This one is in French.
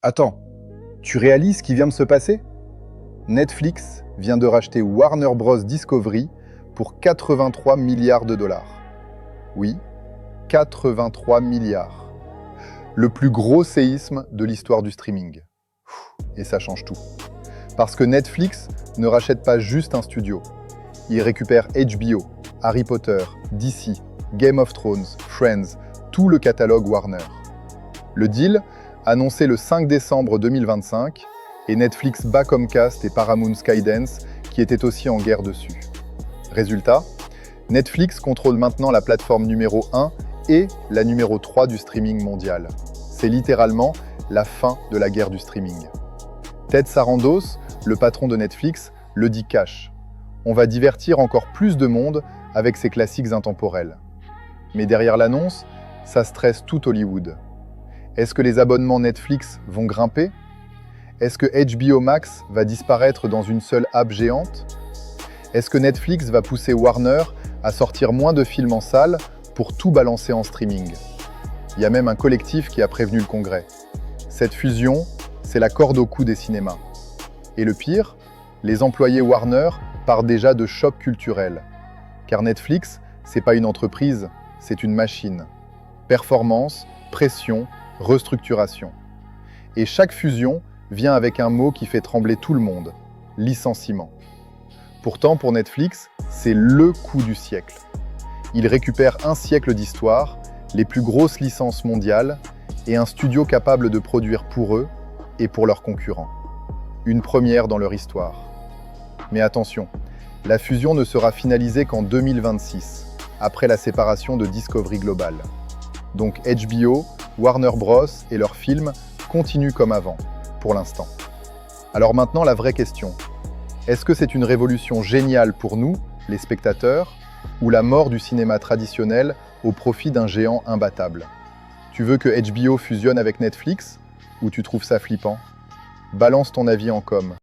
Attends, tu réalises ce qui vient de se passer? Netflix vient de racheter Warner Bros. Discovery pour 83 milliards de dollars. Oui, 83 milliards. Le plus gros séisme de l'histoire du streaming. Et ça change tout. Parce que Netflix ne rachète pas juste un studio. Il récupère HBO, Harry Potter, DC, Game of Thrones, Friends, tout le catalogue Warner. Le deal, annoncé le 5 décembre 2025, et Netflix bat Comcast et Paramount Skydance, qui étaient aussi en guerre dessus. Résultat, Netflix contrôle maintenant la plateforme numéro 1 et la numéro 3 du streaming mondial. C'est littéralement la fin de la guerre du streaming. Ted Sarandos, le patron de Netflix, le dit cash. On va divertir encore plus de monde avec ces classiques intemporels. Mais derrière l'annonce, ça stresse tout Hollywood. Est-ce que les abonnements Netflix vont grimper? Est-ce que HBO Max va disparaître dans une seule app géante? Est-ce que Netflix va pousser Warner à sortir moins de films en salle pour tout balancer en streaming? Il y a même un collectif qui a prévenu le Congrès. Cette fusion, c'est la corde au cou des cinémas. Et le pire, les employés Warner partent déjà de choc culturel. Car Netflix, c'est pas une entreprise, c'est une machine. Performance, pression, restructuration. Et chaque fusion vient avec un mot qui fait trembler tout le monde, licenciement. Pourtant, pour Netflix, c'est le coup du siècle. Ils récupèrent un siècle d'histoire, les plus grosses licences mondiales et un studio capable de produire pour eux et pour leurs concurrents. Une première dans leur histoire. Mais attention, la fusion ne sera finalisée qu'en 2026, après la séparation de Discovery Global. Donc HBO, Warner Bros. Et leurs films continuent comme avant, pour l'instant. Alors maintenant, la vraie question. Est-ce que c'est une révolution géniale pour nous, les spectateurs, ou la mort du cinéma traditionnel au profit d'un géant imbattable? Tu veux que HBO fusionne avec Netflix, ou tu trouves ça flippant? Balance ton avis en com.